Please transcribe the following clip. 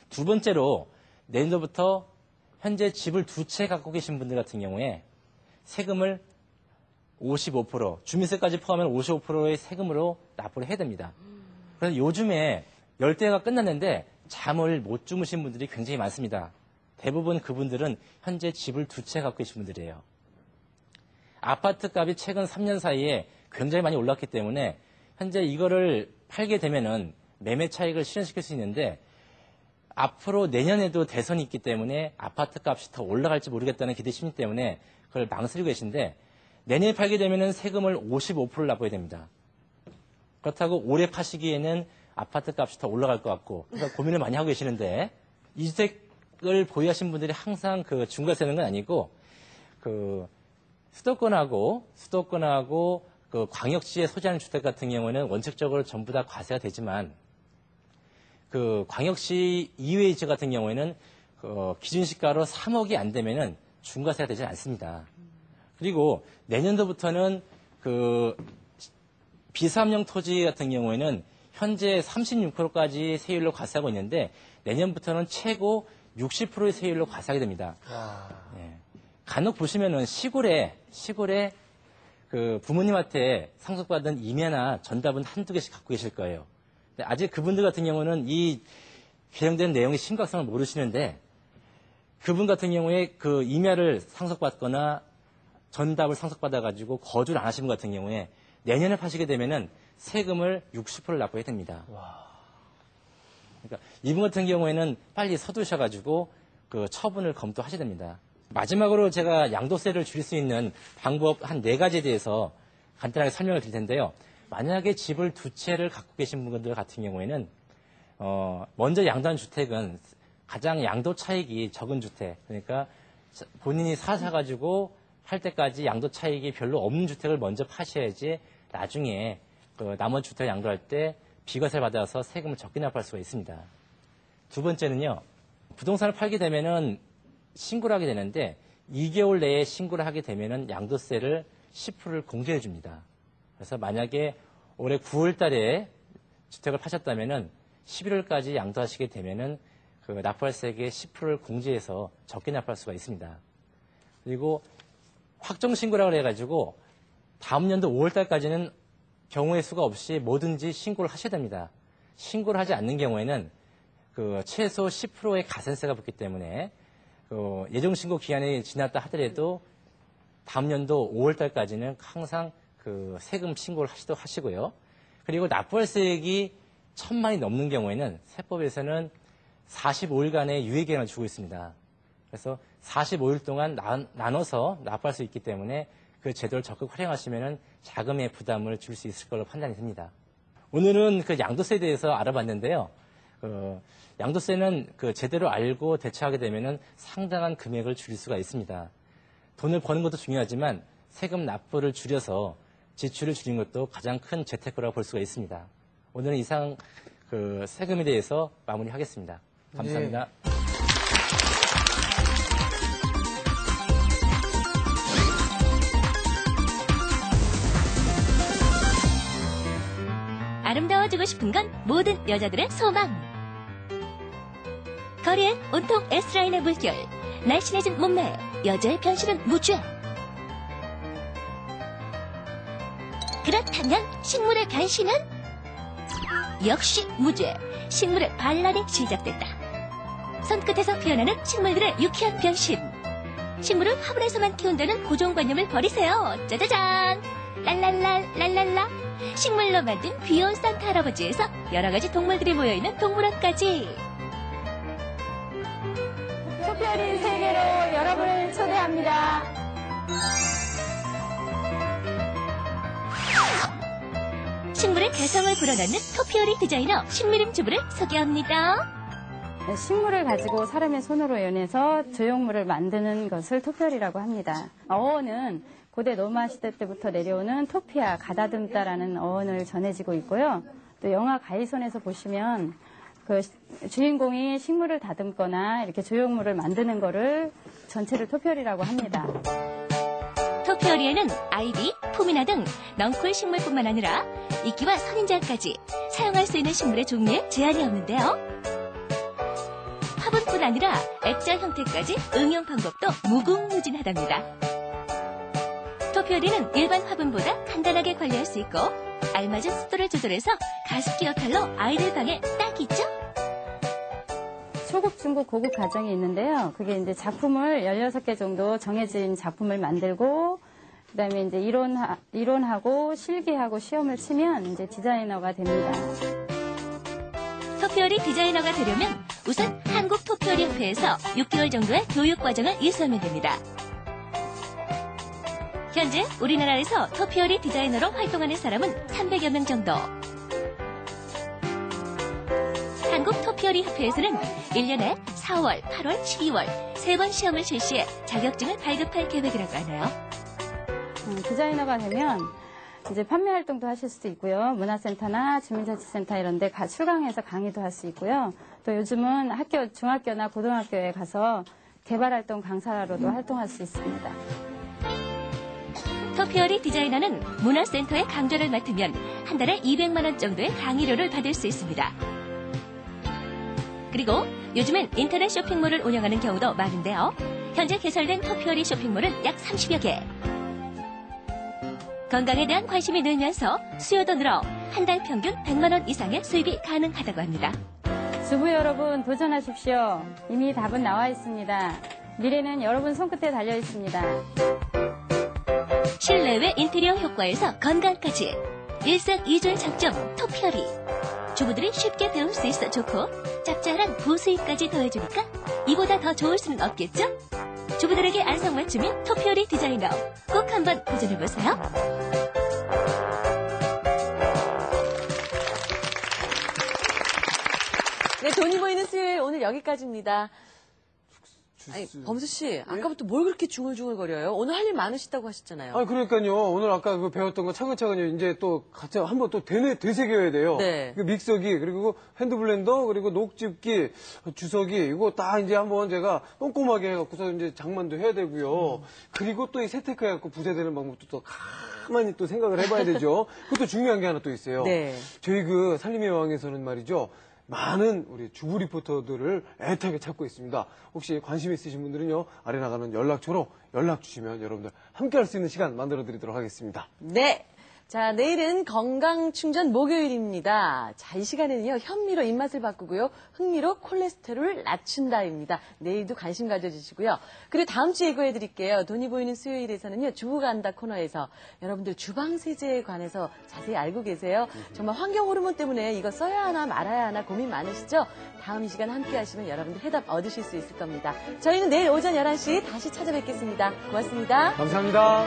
두 번째로 내년도부터 현재 집을 두 채 갖고 계신 분들 같은 경우에 세금을 55%, 주민세까지 포함하면 55%의 세금으로 납부를 해야 됩니다. 그래서 요즘에 열대가 끝났는데 잠을 못 주무신 분들이 굉장히 많습니다. 대부분 그분들은 현재 집을 두 채 갖고 계신 분들이에요. 아파트 값이 최근 3년 사이에 굉장히 많이 올랐기 때문에 현재 이거를 팔게 되면은 매매 차익을 실현시킬 수 있는데 앞으로 내년에도 대선이 있기 때문에 아파트 값이 더 올라갈지 모르겠다는 기대 심리 때문에 그걸 망설이고 계신데 내년에 팔게 되면은 세금을 55%를 납부해야 됩니다. 그렇다고 올해 파시기에는 아파트 값이 더 올라갈 것 같고 그러니까 고민을 많이 하고 계시는데 이주택을 보유하신 분들이 항상 그 중과세는 건 아니고 그 수도권하고 그 광역시에 소재하는 주택 같은 경우에는 원칙적으로 전부 다 과세가 되지만 그 광역시 이외의 지역 같은 경우에는 그 기준시가로 3억이 안 되면은 중과세가 되지 않습니다. 그리고 내년도부터는 그 비사업용 토지 같은 경우에는 현재 36%까지 세율로 과세하고 있는데 내년부터는 최고 60%의 세율로 과세하게 됩니다. 예. 간혹 보시면은 시골에 그 부모님한테 상속받은 임야나 전답은 한두 개씩 갖고 계실 거예요. 근데 아직 그분들 같은 경우는 이 개정된 내용의 심각성을 모르시는데 그분 같은 경우에 그 임야를 상속받거나 전답을 상속받아가지고 거주를 안 하시는 분 같은 경우에 내년에 파시게 되면은 세금을 60%를 납부해야 됩니다. 그러니까 이분 같은 경우에는 빨리 서두셔가지고 그 처분을 검토하셔야 됩니다. 마지막으로 제가 양도세를 줄일 수 있는 방법 한 4가지에 대해서 간단하게 설명을 드릴 텐데요. 만약에 집을 두 채를 갖고 계신 분들 같은 경우에는 먼저 양도한 주택은 가장 양도 차익이 적은 주택, 그러니까 본인이 사가지고 할 때까지 양도 차익이 별로 없는 주택을 먼저 파셔야지 나중에 그 나머지 주택을 양도할 때 비과세를 받아서 세금을 적게 납부할 수가 있습니다. 두 번째는요, 부동산을 팔게 되면은 신고를 하게 되는데 2개월 내에 신고를 하게 되면은 양도세를 10%를 공제해 줍니다. 그래서 만약에 올해 9월 달에 주택을 파셨다면은 11월까지 양도하시게 되면은 그 납부할 세액의 10%를 공제해서 적게 납부할 수가 있습니다. 그리고 확정 신고라고 해가지고 다음 연도 5월 달까지는 경우의 수가 없이 뭐든지 신고를 하셔야 됩니다. 신고를 하지 않는 경우에는 그 최소 10%의 가산세가 붙기 때문에 그 예정신고 기한이 지났다 하더라도 다음 연도 5월 달까지는 항상 그 세금 신고를 하시고요. 그리고 납부할 세액이 1,000만이 넘는 경우에는 세법에서는 45일간의 유예기간을 주고 있습니다. 그래서 45일 동안 나눠서 납부할 수 있기 때문에 그 제도를 적극 활용하시면 자금의 부담을 줄 수 있을 걸로 판단이 됩니다. 오늘은 그 양도세에 대해서 알아봤는데요. 양도세는 그 제대로 알고 대처하게 되면 상당한 금액을 줄일 수가 있습니다. 돈을 버는 것도 중요하지만 세금 납부를 줄여서 지출을 줄인 것도 가장 큰 재테크라고 볼 수가 있습니다. 오늘은 이상 그 세금에 대해서 마무리하겠습니다. 감사합니다. 네. 아름다워지고 싶은 건 모든 여자들의 소망. 거리엔 온통 S라인의 물결, 날씬해진 몸매, 여자의 변신은 무죄. 그렇다면 식물의 변신은? 역시 무죄. 식물의 반란이 시작됐다. 손끝에서 피어나는 식물들의 유쾌한 변신. 식물을 화분에서만 키운다는 고정관념을 버리세요. 짜자잔! 랄랄랄, 식물로 만든 귀여운 산타 할아버지에서 여러 가지 동물들이 모여있는 동물원까지. 토피어린 세계로 여러분을 초대합니다. 식물의 개성을 불어넣는 토피어리 디자이너 신미림 주부를 소개합니다. 식물을 가지고 사람의 손으로 연해서 조형물을 만드는 것을 토피어리라고 합니다. 어원은 고대 로마 시대 때부터 내려오는 토피아, 가다듬다라는 어원을 전해지고 있고요. 또 영화 가이손에서 보시면 그 주인공이 식물을 다듬거나 이렇게 조형물을 만드는 거를 전체를 토피어리라고 합니다. 토피어리에는 아이비, 포미나 등 넝쿨 식물뿐만 아니라 이끼와 선인장까지 사용할 수 있는 식물의 종류에 제한이 없는데요. 성분뿐 아니라 액자 형태까지 응용 방법도 무궁무진하답니다. 토피오리는 일반 화분보다 간단하게 관리할 수 있고 알맞은 습도를 조절해서 가습기 역할로 아이들 방에 딱이죠. 초급, 중급, 고급 과정이 있는데요. 그게 이제 작품을 16개 정도 정해진 작품을 만들고, 그 다음에 이제 이론하고 실기하고 시험을 치면 이제 디자이너가 됩니다. 토피오리 디자이너가 되려면 우선 한국 토피오리 협회에서 6개월 정도의 교육 과정을 이수하면 됩니다. 현재 우리나라에서 토피오리 디자이너로 활동하는 사람은 300여 명 정도. 한국 토피오리 협회에서는 1년에 4월, 8월, 12월 3번 시험을 실시해 자격증을 발급할 계획이라고 하네요. 디자이너가 되면 이제 판매 활동도 하실 수도 있고요. 문화센터나 주민자치센터 이런 데 출강해서 강의도 할 수 있고요. 또 요즘은 학교, 중학교나 고등학교에 가서 개발활동 강사로도 활동할 수 있습니다. 토피오리 디자이너는 문화센터의 강좌를 맡으면 한 달에 200만 원 정도의 강의료를 받을 수 있습니다. 그리고 요즘엔 인터넷 쇼핑몰을 운영하는 경우도 많은데요. 현재 개설된 토피오리 쇼핑몰은 약 30여 개. 건강에 대한 관심이 늘면서 수요도 늘어 한 달 평균 100만 원 이상의 수입이 가능하다고 합니다. 주부 여러분 도전하십시오. 이미 답은 나와 있습니다. 미래는 여러분 손끝에 달려 있습니다. 실내외 인테리어 효과에서 건강까지 일석이조의 장점 토피오리. 주부들이 쉽게 배울 수 있어 좋고 짭짤한 부수입까지 더해주니까 이보다 더 좋을 수는 없겠죠? 주부들에게 안성맞춤인 토피오리 디자이너 꼭 한번 도전해보세요. 네, 돈이 보이는 수요일 오늘 여기까지입니다. 아니, 범수 씨, 아까부터 뭘 그렇게 중얼중얼거려요? 오늘 할 일 많으시다고 하셨잖아요. 아, 그러니까요. 오늘 아까 그 배웠던 거 차근차근히 이제 또 같이 한번 또 되새겨야 돼요. 네. 그 믹서기, 그리고 핸드블렌더, 그리고 녹즙기, 주석이, 이거 다 이제 한번 제가 꼼꼼하게 해갖고서 이제 장만도 해야 되고요. 그리고 또 이 세탁해갖고 부재되는 방법도 또 가만히 또 생각을 해봐야 되죠. 그것도 중요한 게 하나 또 있어요. 네. 저희 그 살림의 왕에서는 말이죠. 많은 우리 주부 리포터들을 애타게 찾고 있습니다. 혹시 관심 있으신 분들은요, 아래 나가는 연락처로 연락 주시면 여러분들 함께 할 수 있는 시간 만들어 드리도록 하겠습니다. 네. 자, 내일은 건강충전 목요일입니다. 자, 이 시간에는요, 현미로 입맛을 바꾸고요, 흥미로 콜레스테롤을 낮춘다입니다. 내일도 관심 가져주시고요. 그리고 다음 주에 예고해 드릴게요. 돈이 보이는 수요일에서는요, 주부가 한다 코너에서 여러분들 주방 세제에 관해서 자세히 알고 계세요? 정말 환경 호르몬 때문에 이거 써야 하나 말아야 하나 고민 많으시죠? 다음 이 시간 함께 하시면 여러분들 해답 얻으실 수 있을 겁니다. 저희는 내일 오전 11시 다시 찾아뵙겠습니다. 고맙습니다. 감사합니다.